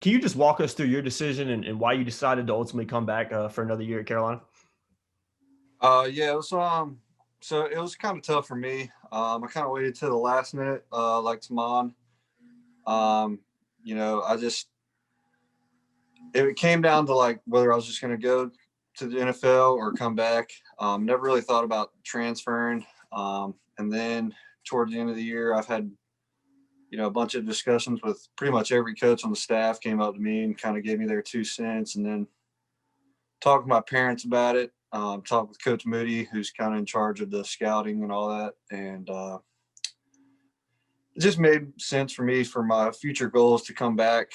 Can you just walk us through your decision and why you decided to ultimately come back for another year at Carolina? Yeah, it was so it was kind of tough for me. I kind of waited to the last minute, like Tamon. Um, I just it came down to like whether I was just going to go to the NFL or come back. Never really thought about transferring. And then towards the end of the year, I've had a bunch of discussions with pretty much every coach on the staff. Came up to me and kind of gave me their 2 cents, and then talked with my parents about it. Talked with Coach Moody, who's kind of in charge of the scouting and all that, and it just made sense for me for my future goals to come back.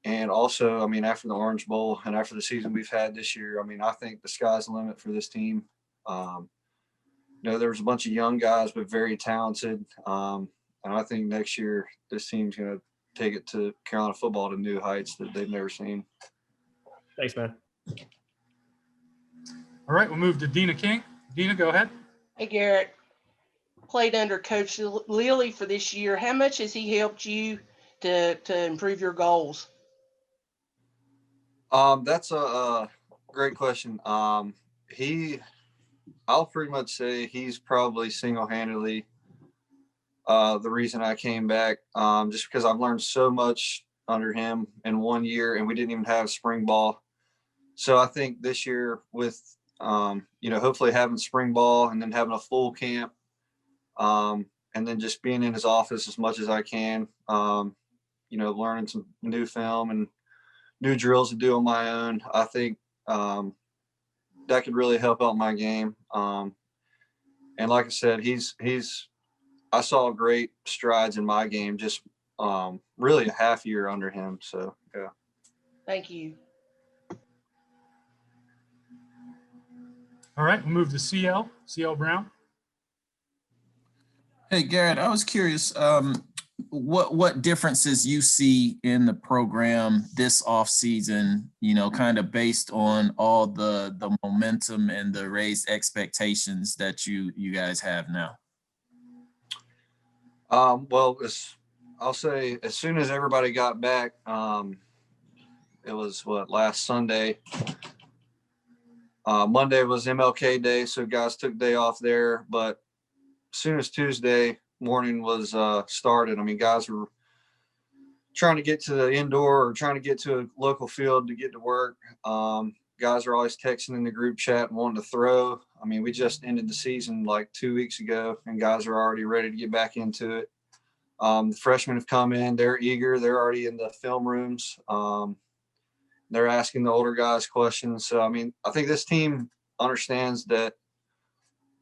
And also, I mean, after the Orange Bowl and after the season we've had this year, I mean, I think the sky's the limit for this team. Um, there's a bunch of young guys, but very talented. And I think next year this team's going to take it to Carolina football to new heights that they've never seen. Thanks, man. All right, we'll move to Dina King. Dina, go ahead. Hey, Garrett. Played under Coach Liles for this year. How much has he helped you to improve your goals? That's a great question. I'll pretty much say he's probably single-handedly the reason I came back, just because I've learned so much under him in 1 year, and we didn't even have spring ball. So I think this year with, hopefully having spring ball and then having a full camp, and then just being in his office as much as I can, learning some new film and new drills to do on my own. I think that could really help out my game. And like I said, I saw great strides in my game, just really a half year under him. So, yeah. Thank you. All right, we'll move to CL Brown. Hey, Garrett, I was curious, what differences you see in the program this offseason, kind of based on all the momentum and the raised expectations that you guys have now? Well, I'll say as soon as everybody got back, it was last Sunday. Monday was MLK Day, so guys took day off there. But as soon as Tuesday morning was started, I mean, guys were trying to get to the indoor or trying to get to a local field to get to work. Guys are always texting in the group chat and wanting to throw. I mean, we just ended the season like 2 weeks ago, and guys are already ready to get back into it. The freshmen have come in. They're eager. They're already in the film rooms. They're asking the older guys questions. So, I mean, I think this team understands that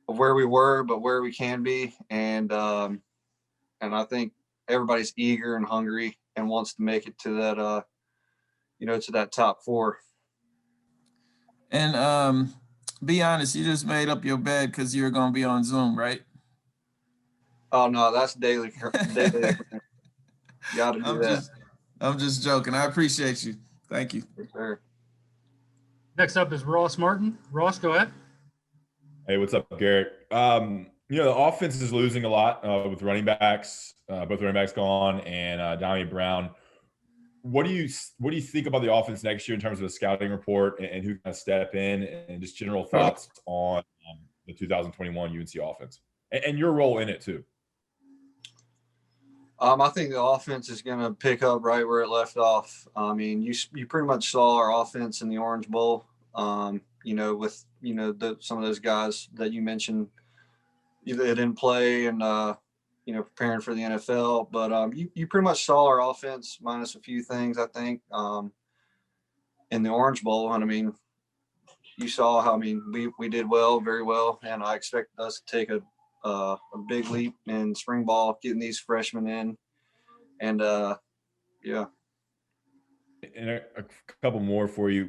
of where we were, but where we can be. And I think everybody's eager and hungry and wants to make it to that, to that top four. And be honest, you just made up your bed because you're going to be on Zoom, right? Oh, no, that's daily. Daily. Got to do that. I'm just joking. I appreciate you. Thank you. For sure. Next up is Ross Martin. Ross, go ahead. Hey, what's up, Garrett? The offense is losing a lot with running backs, both running backs gone, and Donnie Brown. What do you think about the offense next year in terms of the scouting report and who can step in, and just general thoughts on the 2021 UNC offense and your role in it too? I think the offense is going to pick up right where it left off. I mean, you pretty much saw our offense in the Orange Bowl. With some of those guys that you mentioned, they didn't play and preparing for the NFL. But you pretty much saw our offense minus a few things, I think, in the Orange Bowl. And I mean, you saw how we did well, very well, and I expect us to take a big leap in spring ball, getting these freshmen in, and yeah. And a couple more for you.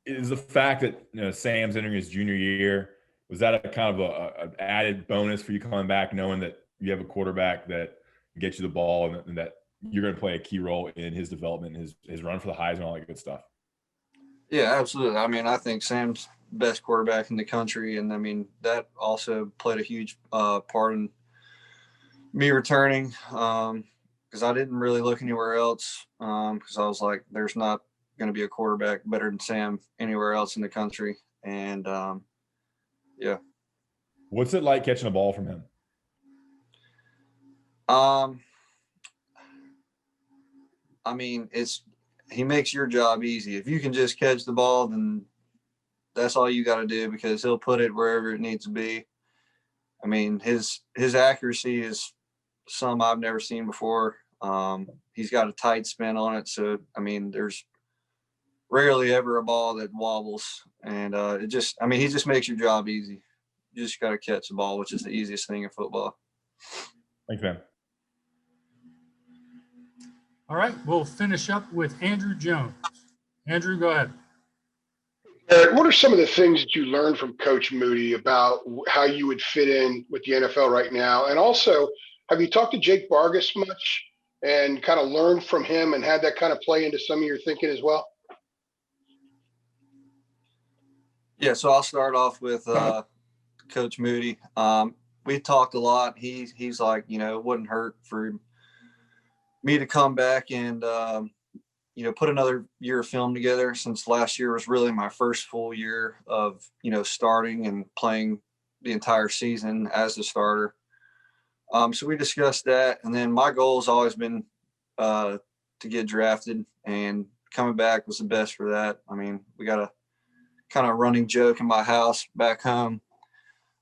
Is the fact that Sam's entering his junior year, was that a kind of an added bonus for you coming back, knowing that you have a quarterback that can get you the ball and that you're going to play a key role in his development, his run for the Heisman, all that good stuff? Yeah, absolutely. I mean, I think Sam's best quarterback in the country, and I mean that also played a huge part in me returning, because because I didn't really look anywhere else because I was like, there's not going to be a quarterback better than Sam anywhere else in the country. And yeah. What's it like catching a ball from him? I mean, he makes your job easy. If you can just catch the ball, then that's all you got to do, because he'll put it wherever it needs to be. I mean, his accuracy is some I've never seen before. He's got a tight spin on it. So, I mean, there's rarely ever a ball that wobbles. And he just makes your job easy. You just got to catch the ball, which is the easiest thing in football. Thanks, man. All right, we'll finish up with Andrew Jones. Andrew, go ahead. Garrett, what are some of the things that you learned from Coach Moody about how you would fit in with the NFL right now? And also, have you talked to Jake Vargas much and kind of learned from him and had that kind of play into some of your thinking as well? Yeah, so I'll start off with Coach Moody. We talked a lot. He's like, it wouldn't hurt for me to come back and put another year of film together, since last year was really my first full year of starting and playing the entire season as a starter. So we discussed that, and then my goal has always been to get drafted, and coming back was the best for that. I mean, we got a kind of running joke in my house back home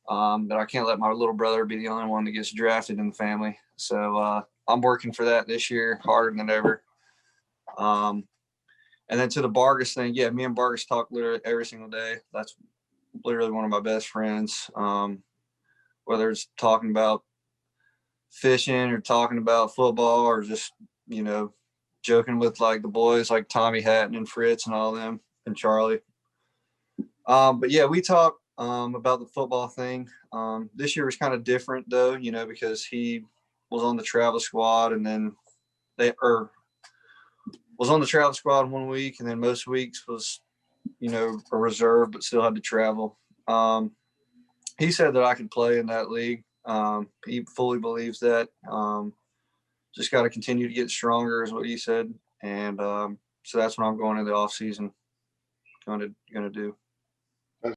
that I can't let my little brother be the only one that gets drafted in the family. So I'm working for that this year harder than ever. And then to the Vargas thing, yeah, me and Vargas talk literally every single day. That's literally one of my best friends. Whether it's talking about fishing or talking about football or just, joking with like the boys like Tommy Hatton and Fritz and all of them and Charlie. But yeah, we talk about the football thing. This year was kind of different though, because he was on the travel squad, and then was on the travel squad 1 week, and then most weeks was, a reserve, but still had to travel. He said that I could play in that league. He fully believes that. Just got to continue to get stronger is what he said. And so that's what I'm going into the off season going to do.